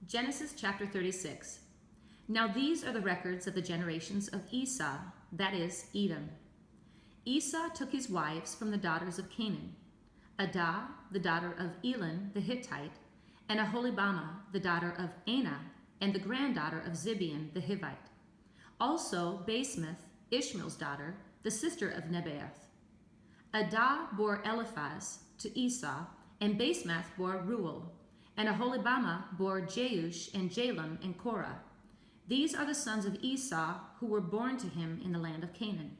Genesis chapter 36. Now these are the records of the generations of Esau, that is, Edom. Esau took his wives from the daughters of Canaan, Adah, the daughter of Elon the Hittite, and Aholibamah, the daughter of Anah, and the granddaughter of Zibeon the Hivite. Also Basemath, Ishmael's daughter, the sister of Nebaioth. Adah bore Eliphaz to Esau, and Basemath bore Reuel, and Aholibamah bore Jeush and Jalam and Korah. These are the sons of Esau who were born to him in the land of Canaan.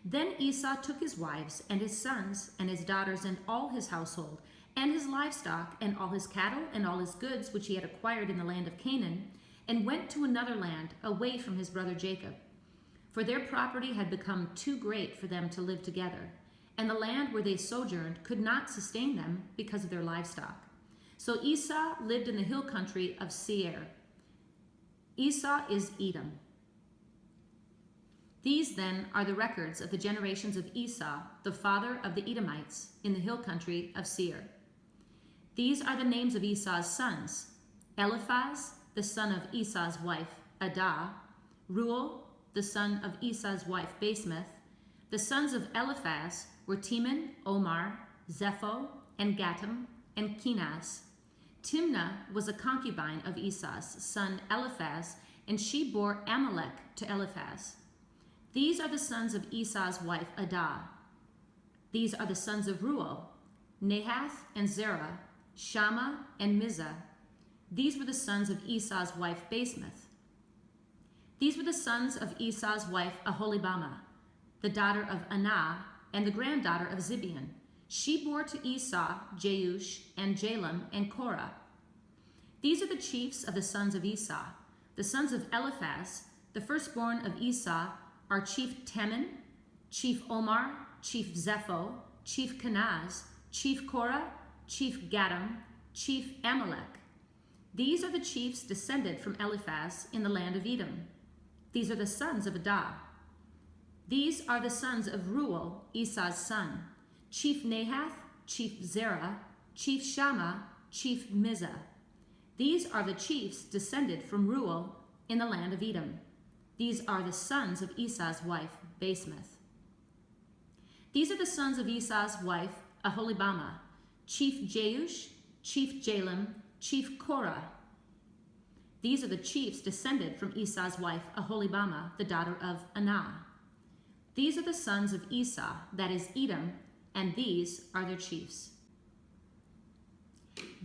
Then Esau took his wives and his sons and his daughters and all his household, and his livestock and all his cattle and all his goods which he had acquired in the land of Canaan, and went to another land away from his brother Jacob. For their property had become too great for them to live together, and the land where they sojourned could not sustain them because of their livestock. So Esau lived in the hill country of Seir. Esau is Edom. These then are the records of the generations of Esau, the father of the Edomites, in the hill country of Seir. These are the names of Esau's sons: Eliphaz, the son of Esau's wife, Adah; Reuel, the son of Esau's wife, Basemath. The sons of Eliphaz were Teman, Omar, Zepho, and Gatam, and Kenaz. Timnah was a concubine of Esau's son Eliphaz, and she bore Amalek to Eliphaz. These are the sons of Esau's wife Adah. These are the sons of Reuel: Nahath and Zerah, Shammah and Mizah. These were the sons of Esau's wife Basemath. These were the sons of Esau's wife Aholibamah, the daughter of Anah, and the granddaughter of Zibeon. She bore to Esau Jeush and Jalam and Korah. These are the chiefs of the sons of Esau. The sons of Eliphaz, the firstborn of Esau, are Chief Teman, Chief Omar, Chief Zepho, Chief Kenaz, Chief Korah, Chief Gatam, Chief Amalek. These are the chiefs descended from Eliphaz in the land of Edom. These are the sons of Adah. These are the sons of Reuel, Esau's son: Chief Nahath, Chief Zerah, Chief Shammah, Chief Mizah. These are the chiefs descended from Reuel in the land of Edom. These are the sons of Esau's wife, Basemath. These are the sons of Esau's wife, Aholibamah: Chief Jeush, Chief Jalam, Chief Korah. These are the chiefs descended from Esau's wife, Aholibamah, the daughter of Anah. These are the sons of Esau, that is Edom, and these are their chiefs.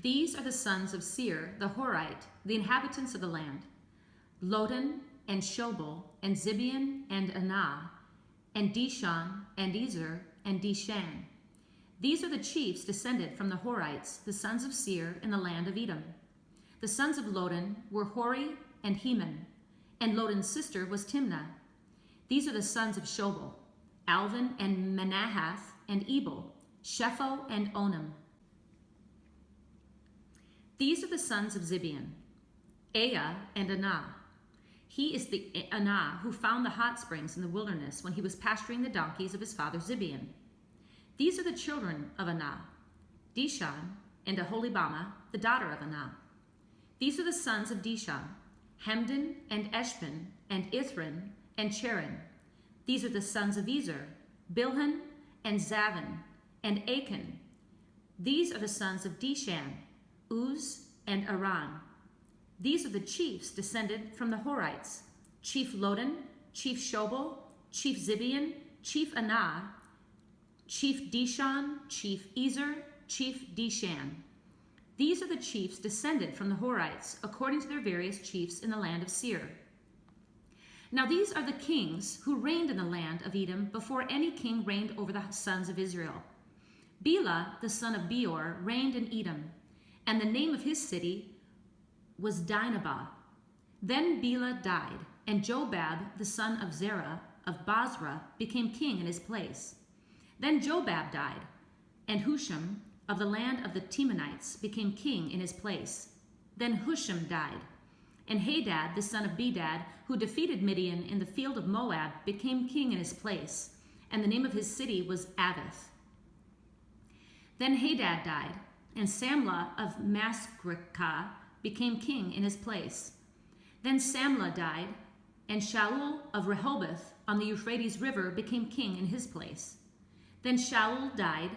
These are the sons of Seir the Horite, the inhabitants of the land: Lotan and Shobal and Zibeon and Anah, and Dishon and Ezer and Dishan. These are the chiefs descended from the Horites, the sons of Seir in the land of Edom. The sons of Lotan were Hori and Heman, and Lotan's sister was Timnah. These are the sons of Shobal: Alvan and Manahath and Ebal, Shepho and Onam. These are the sons of Zibeon: Aya and Anah. He is the Anah who found the hot springs in the wilderness when he was pasturing the donkeys of his father Zibeon. These are the children of Anah: Dishon and Aholibamah, the daughter of Anah. These are the sons of Dishon: Hemdan and Eshban and Ithran and Cheran. These are the sons of Ezer: Bilhan and Zavin and Achan. These are the sons of Dishan: Uz and Aran. These are the chiefs descended from the Horites: Chief Lotan, Chief Shobal, Chief Zibeon, Chief Anah, Chief Dishon, Chief Ezer, Chief Dishan. These are the chiefs descended from the Horites, according to their various chiefs in the land of Seir. Now these are the kings who reigned in the land of Edom before any king reigned over the sons of Israel. Bela, the son of Beor, reigned in Edom, and the name of his city was Dinhabah. Then Bela died, and Jobab, the son of Zerah of Basra, became king in his place. Then Jobab died, and Husham of the land of the Temanites became king in his place. Then Husham died, and Hadad, the son of Bedad, who defeated Midian in the field of Moab, became king in his place, and the name of his city was Avith. Then Hadad died, and Samlah of Masrekah became king in his place. Then Samlah died, and Shaul of Rehoboth on the Euphrates River became king in his place. Then Shaul died,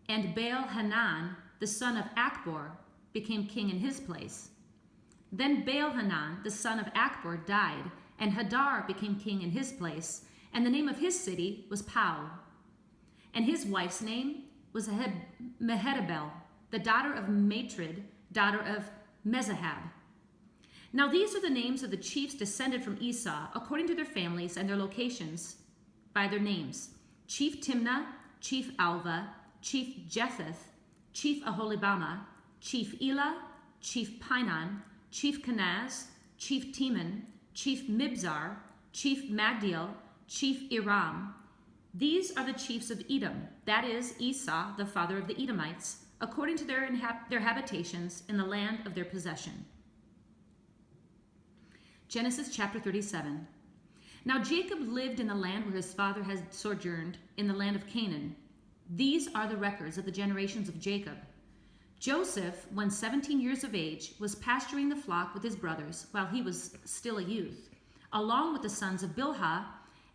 and Baal-Hanan, the son of Akbor, became king in his place. Then Baal-Hanan, the son of Akbor, died, and Hadar became king in his place, and the name of his city was Pau. And his wife's name was Mehetabel, the daughter of Matred, daughter of Mezahab. Now these are the names of the chiefs descended from Esau, according to their families and their locations, by their names: Chief Timnah, Chief Alva, Chief Jetheth, Chief Aholibamah, Chief Elah, Chief Pinon, Chief Kenaz, Chief Teman, Chief Mibzar, Chief Magdiel, Chief Iram. These are the chiefs of Edom, that is, Esau, the father of the Edomites, according to their habitations in the land of their possession. Genesis chapter 37. Now Jacob lived in the land where his father had sojourned, in the land of Canaan. These are the records of the generations of Jacob. Joseph, when 17 years of age, was pasturing the flock with his brothers while he was still a youth, along with the sons of Bilhah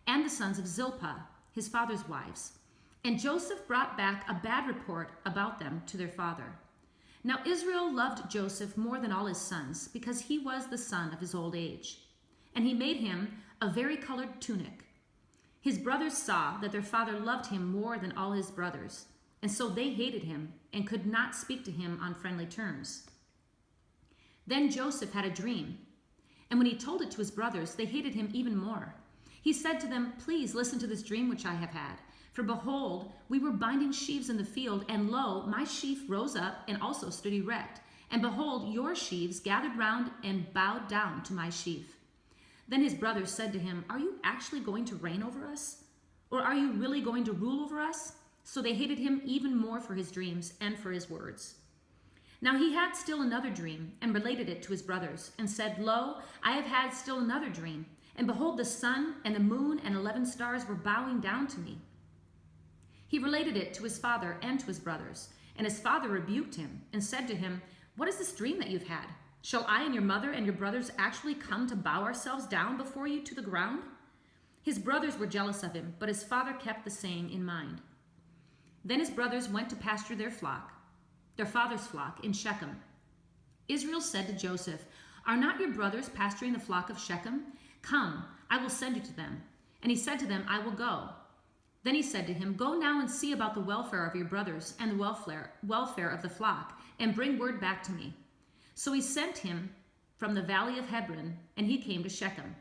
and the sons of Zilpah, his father's wives. And Joseph brought back a bad report about them to their father. Now Israel loved Joseph more than all his sons, because he was the son of his old age. And he made him a varicolored tunic. His brothers saw that their father loved him more than all his brothers, and so they hated him and could not speak to him on friendly terms. Then Joseph had a dream, and when he told it to his brothers, they hated him even more. He said to them, "Please listen to this dream which I have had. For behold, we were binding sheaves in the field, and lo, my sheaf rose up and also stood erect. And behold, your sheaves gathered round and bowed down to my sheaf." Then his brothers said to him, "Are you actually going to reign over us? Or are you really going to rule over us?" So they hated him even more for his dreams and for his words. Now he had still another dream, and related it to his brothers, and said, "Lo, I have had still another dream, and behold, the sun and the moon and 11 stars were bowing down to me." He related it to his father and to his brothers, and his father rebuked him and said to him, "What is this dream that you've had? Shall I and your mother and your brothers actually come to bow ourselves down before you to the ground?" His brothers were jealous of him, but his father kept the saying in mind. Then his brothers went to pasture their father's flock in Shechem. Israel said to Joseph, "Are not your brothers pasturing the flock of Shechem? Come, I will send you to them." And he said to them, "I will go." Then he said to him, "Go now and see about the welfare of your brothers and the welfare of the flock, and bring word back to me." So he sent him from the valley of Hebron, and he came to Shechem.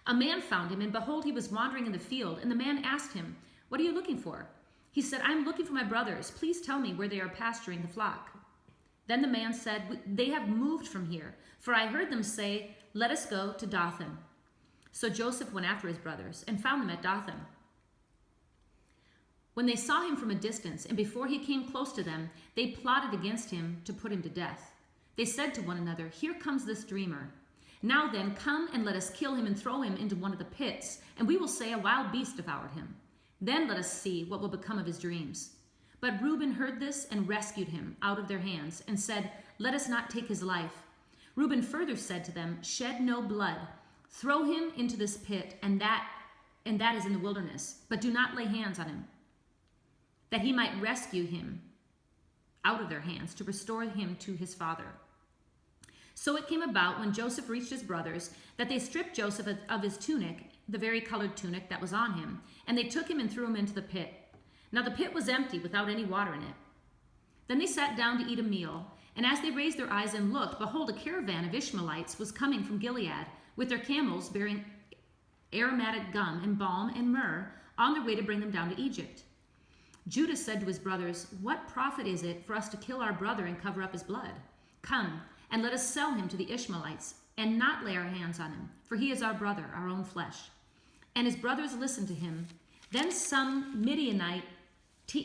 A man found him, and behold, he was wandering in the field. And the man asked him, "What are you looking for?" He said, "I am looking for my brothers. Please tell me where they are pasturing the flock." Then the man said, "They have moved from here, for I heard them say, 'Let us go to Dothan.'" So Joseph went after his brothers and found them at Dothan. When they saw him from a distance, and before he came close to them, they plotted against him to put him to death. They said to one another, "Here comes this dreamer. Now then, come and let us kill him and throw him into one of the pits, and we will say a wild beast devoured him. Then let us see what will become of his dreams." But Reuben heard this and rescued him out of their hands and said, "Let us not take his life." Reuben further said to them, "Shed no blood. Throw him into this pit, and that is in the wilderness, but do not lay hands on him, that he might rescue him out of their hands to restore him to his father." So it came about when Joseph reached his brothers that they stripped Joseph of his tunic, the varicolored tunic that was on him, and they took him and threw him into the pit. Now the pit was empty without any water in it. Then they sat down to eat a meal, and as they raised their eyes and looked, behold, a caravan of Ishmaelites was coming from Gilead with their camels bearing aromatic gum and balm and myrrh on their way to bring them down to Egypt. Judah said to his brothers, "What profit is it for us to kill our brother and cover up his blood? Come, and let us sell him to the Ishmaelites, and not lay our hands on him, for he is our brother, our own flesh." And his brothers listened to him. Then some Midianite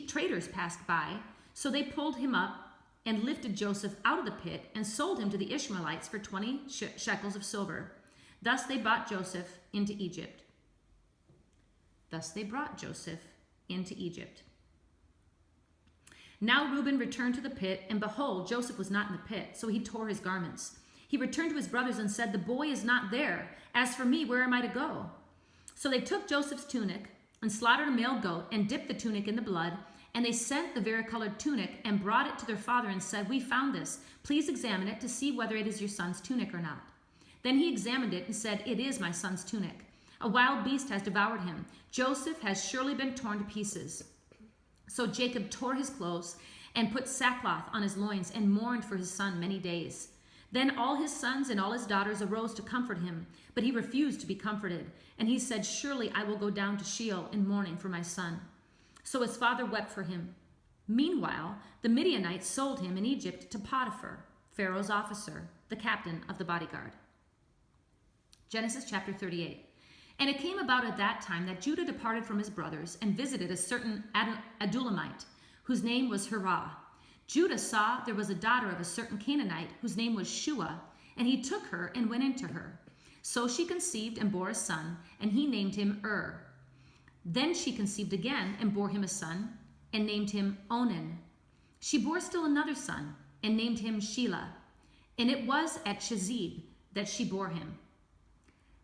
traders passed by, so they pulled him up and lifted Joseph out of the pit and sold him to the Ishmaelites for 20 shekels of silver. Thus they brought Joseph into Egypt. Now Reuben returned to the pit, and behold, Joseph was not in the pit, so he tore his garments. He returned to his brothers and said, "The boy is not there. As for me, where am I to go?" So they took Joseph's tunic and slaughtered a male goat and dipped the tunic in the blood, and they sent the varicolored tunic and brought it to their father and said, "We found this. Please examine it to see whether it is your son's tunic or not." Then he examined it and said, "It is my son's tunic. A wild beast has devoured him. Joseph has surely been torn to pieces." So Jacob tore his clothes and put sackcloth on his loins and mourned for his son many days. Then all his sons and all his daughters arose to comfort him, but he refused to be comforted. And he said, "Surely I will go down to Sheol in mourning for my son." So his father wept for him. Meanwhile, the Midianites sold him in Egypt to Potiphar, Pharaoh's officer, the captain of the bodyguard. Genesis chapter 38. And it came about at that time that Judah departed from his brothers and visited a certain Adullamite, whose name was Hirah. Judah saw there was a daughter of a certain Canaanite, whose name was Shua, and he took her and went into her. So she conceived and bore a son, and he named him Then she conceived again and bore him a son, and named him Onan. She bore still another son, and named him Shelah. And it was at Chezib that she bore him.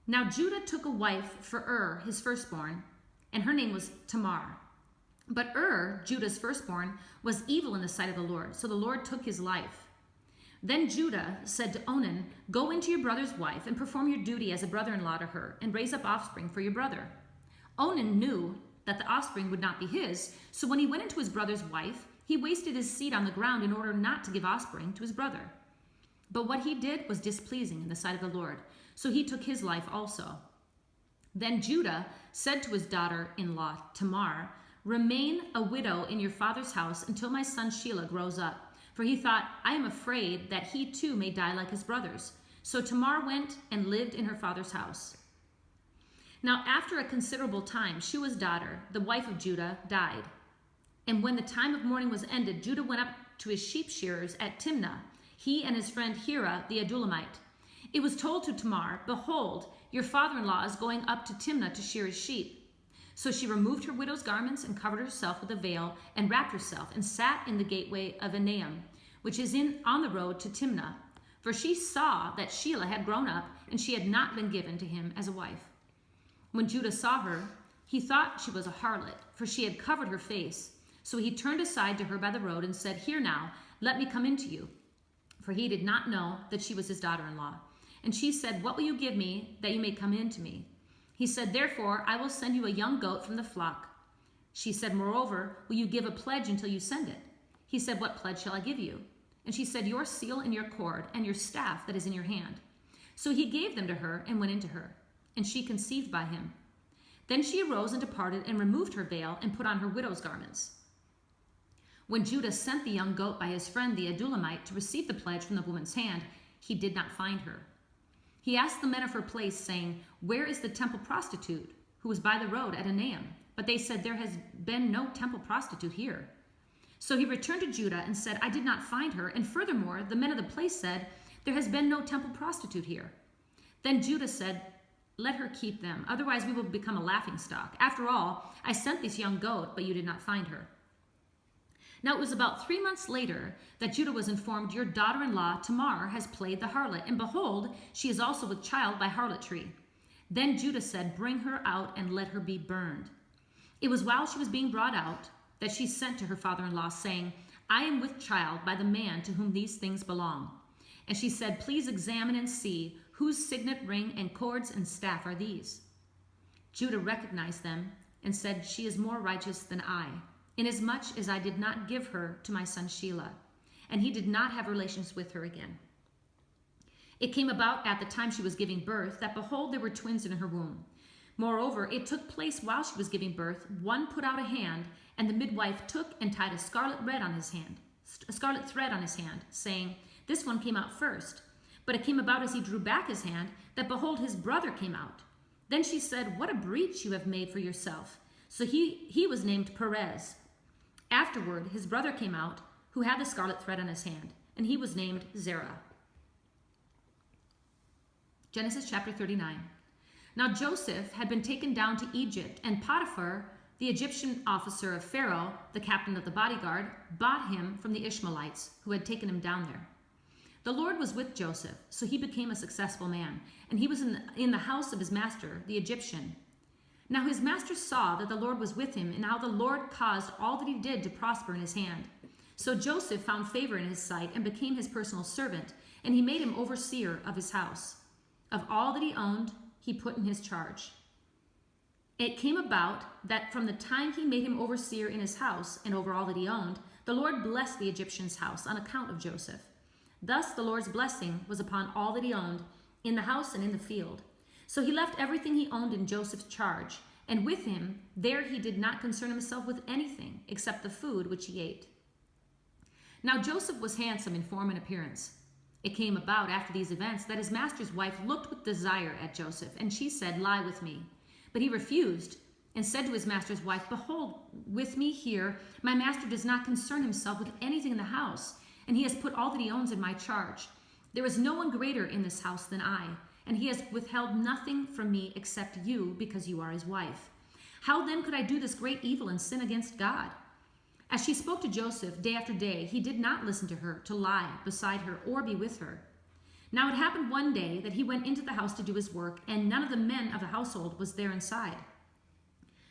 Now Judah took a wife for his firstborn, and her name was Tamar. But Judah's firstborn, was evil in the sight of the Lord, so the Lord took his life. Then Judah said to Onan, "Go into your brother's wife and perform your duty as a brother-in-law to her, and raise up offspring for your brother." Onan knew that the offspring would not be his, so when he went into his brother's wife, he wasted his seed on the ground in order not to give offspring to his brother. But what he did was displeasing in the sight of the Lord, so he took his life also. Then Judah said to his daughter-in-law Tamar, "Remain a widow in your father's house until my son Shelah grows up." For he thought, "I am afraid that he too may die like his brothers." So Tamar went and lived in her father's house. Now after a considerable time, Shua's daughter, the wife of Judah, died. And when the time of mourning was ended, Judah went up to his sheep shearers at Timnah, he and his friend Hirah the Adullamite. It was told to Tamar, "Behold, your father-in-law is going up to Timnah to shear his sheep." So she removed her widow's garments and covered herself with a veil and wrapped herself and sat in the gateway of Enaim, which is on the road to Timnah. For she saw that Shelah had grown up and she had not been given to him as a wife. When Judah saw her, he thought she was a harlot, for she had covered her face. So he turned aside to her by the road and said, "Here now, let me come in to you." For he did not know that she was his daughter-in-law. And she said, "What will you give me that you may come in to me?" He said, "Therefore, I will send you a young goat from the flock." She said, "Moreover, will you give a pledge until you send it?" He said, "What pledge shall I give you?" And she said, "Your seal and your cord and your staff that is in your hand." So he gave them to her and went into her, and she conceived by him. Then she arose and departed and removed her veil and put on her widow's garments. When Judah sent the young goat by his friend the Adullamite to receive the pledge from the woman's hand, he did not find her. He asked the men of her place, saying, "Where is the temple prostitute who was by the road at Enaim?" But they said, "There has been no temple prostitute here." So he returned to Judah and said, "I did not find her. And furthermore, the men of the place said, 'There has been no temple prostitute here.' Then Judah said, 'Let her keep them. Otherwise we will become a laughingstock. After all, I sent this young goat, but you did not find her.' Now it was about 3 months later that Judah was informed, 'Your daughter-in-law Tamar has played the harlot, and behold, she is also with child by harlotry.' Then Judah said, 'Bring her out and let her be burned.' It was while she was being brought out that she sent to her father-in-law, saying, 'I am with child by the man to whom these things belong.' And she said, 'Please examine and see whose signet ring and cords and staff are these.' Judah recognized them and said, 'She is more righteous than I, inasmuch as I did not give her to my son Shelah.' And he did not have relations with her again. It came about at the time she was giving birth that, behold, there were twins in her womb. Moreover, it took place while she was giving birth, one put out a hand, and the midwife took and tied a scarlet thread on his hand, saying, 'This one came out first.' But it came about as he drew back his hand that, behold, his brother came out. Then she said, 'What a breach you have made for yourself.' So he was named Perez. Afterward, his brother came out, who had the scarlet thread on his hand, and he was named Zerah. Genesis chapter 39. Now Joseph had been taken down to Egypt, and Potiphar, the Egyptian officer of Pharaoh, the captain of the bodyguard, bought him from the Ishmaelites who had taken him down there. The Lord was with Joseph, so he became a successful man, and he was in the house of his master, the Egyptian. Now his master saw that the Lord was with him, and how the Lord caused all that he did to prosper in his hand. So Joseph found favor in his sight and became his personal servant, and he made him overseer of his house. Of all that he owned, he put in his charge. It came about that from the time he made him overseer in his house and over all that he owned, the Lord blessed the Egyptian's house on account of Joseph. Thus the Lord's blessing was upon all that he owned, in the house and in the field. So he left everything he owned in Joseph's charge, and with him there he did not concern himself with anything except the food which he ate. Now Joseph was handsome in form and appearance. It came about after these events that his master's wife looked with desire at Joseph, and she said, "Lie with me." But he refused and said to his master's wife, "Behold, with me here, my master does not concern himself with anything in the house, and he has put all that he owns in my charge. There is no one greater in this house than I, and he has withheld nothing from me except you, because you are his wife. How then could I do this great evil and sin against God?" As she spoke to Joseph day after day, he did not listen to her, to lie beside her or be with her. Now it happened one day that he went into the house to do his work, and none of the men of the household was there inside.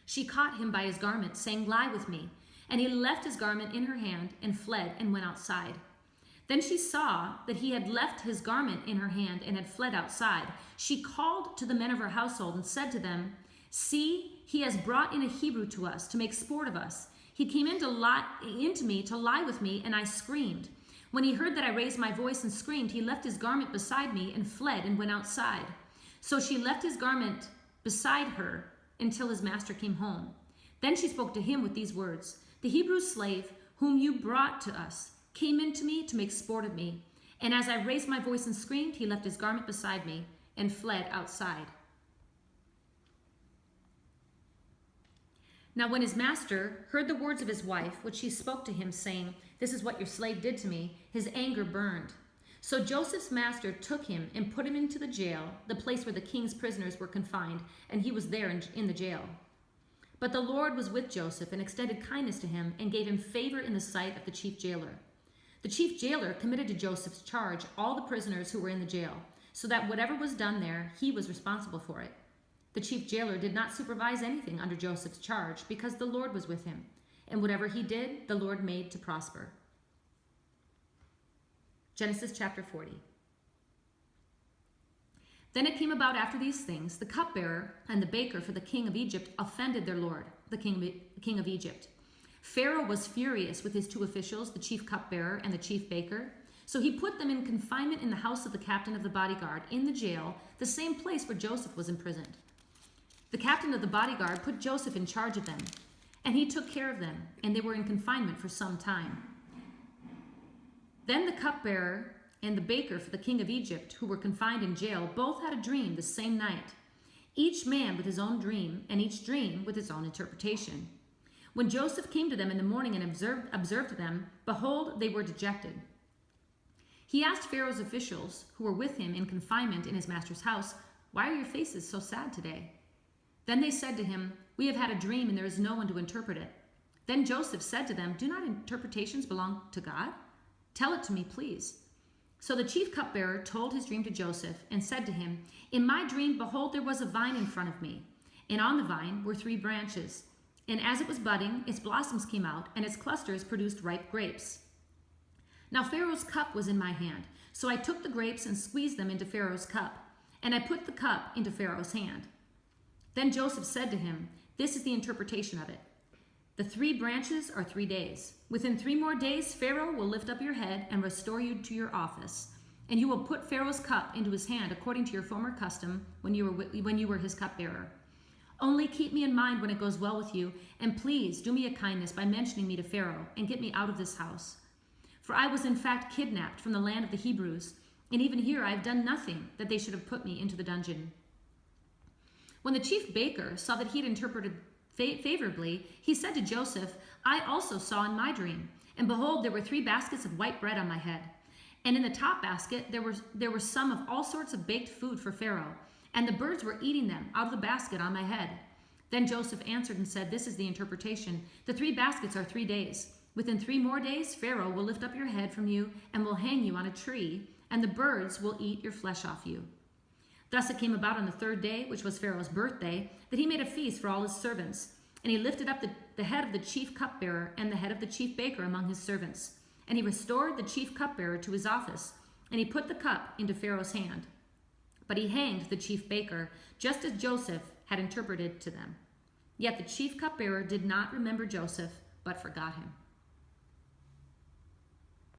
She caught him by his garment, saying, "Lie with me." And he left his garment in her hand and fled and went outside. Then she saw that he had left his garment in her hand and had fled outside. She called to the men of her household and said to them, "See, he has brought in a Hebrew to us to make sport of us. He came into me to lie with me, and I screamed. When he heard that I raised my voice and screamed, he left his garment beside me and fled and went outside." So she left his garment beside her until his master came home. Then she spoke to him with these words, "The Hebrew slave whom you brought to us came into me to make sport of me. And as I raised my voice and screamed, he left his garment beside me and fled outside." Now when his master heard the words of his wife, which she spoke to him, saying, "This is what your slave did to me," his anger burned. So Joseph's master took him and put him into the jail, the place where the king's prisoners were confined, and he was there in the jail. But the Lord was with Joseph and extended kindness to him and gave him favor in the sight of the chief jailer. The chief jailer committed to Joseph's charge all the prisoners who were in the jail, so that whatever was done there, he was responsible for it. The chief jailer did not supervise anything under Joseph's charge, because the Lord was with him, and whatever he did, the Lord made to prosper. Genesis chapter 40. Then it came about after these things, the cupbearer and the baker for the king of Egypt offended their lord, the king of Egypt. Pharaoh was furious with his two officials, the chief cupbearer and the chief baker. So he put them in confinement in the house of the captain of the bodyguard, in the jail, the same place where Joseph was imprisoned. The captain of the bodyguard put Joseph in charge of them, and he took care of them, and they were in confinement for some time. Then the cupbearer and the baker for the king of Egypt, who were confined in jail, both had a dream the same night, each man with his own dream, and each dream with its own interpretation. When Joseph came to them in the morning and observed them, behold, they were dejected. He asked Pharaoh's officials, who were with him in confinement in his master's house, "Why are your faces so sad today?" Then they said to him, "We have had a dream, and there is no one to interpret it." Then Joseph said to them, "Do not interpretations belong to God? Tell it to me, please." So the chief cupbearer told his dream to Joseph and said to him, "In my dream, behold, there was a vine in front of me, and on the vine were 3 branches. And as it was budding, its blossoms came out, and its clusters produced ripe grapes. Now Pharaoh's cup was in my hand, so I took the grapes and squeezed them into Pharaoh's cup, and I put the cup into Pharaoh's hand." Then Joseph said to him, "This is the interpretation of it. The 3 branches are 3 days. Within 3 more days, Pharaoh will lift up your head and restore you to your office, and you will put Pharaoh's cup into his hand according to your former custom when you were his cupbearer. Only keep me in mind when it goes well with you, and please do me a kindness by mentioning me to Pharaoh and get me out of this house. For I was in fact kidnapped from the land of the Hebrews, and even here I have done nothing that they should have put me into the dungeon." When the chief baker saw that he had interpreted favorably, he said to Joseph, "I also saw in my dream, and behold, there were 3 baskets of white bread on my head. And in the top basket there were some of all sorts of baked food for Pharaoh, and the birds were eating them out of the basket on my head. Then Joseph answered and said, "This is the interpretation. The 3 baskets are 3 days. Within 3 more days, Pharaoh will lift up your head from you and will hang you on a tree, and the birds will eat your flesh off you." Thus it came about on the 3rd day, which was Pharaoh's birthday, that he made a feast for all his servants. And he lifted up the head of the chief cupbearer and the head of the chief baker among his servants. And he restored the chief cupbearer to his office, and he put the cup into Pharaoh's hand. But he hanged the chief baker, just as Joseph had interpreted to them. Yet the chief cupbearer did not remember Joseph, but forgot him.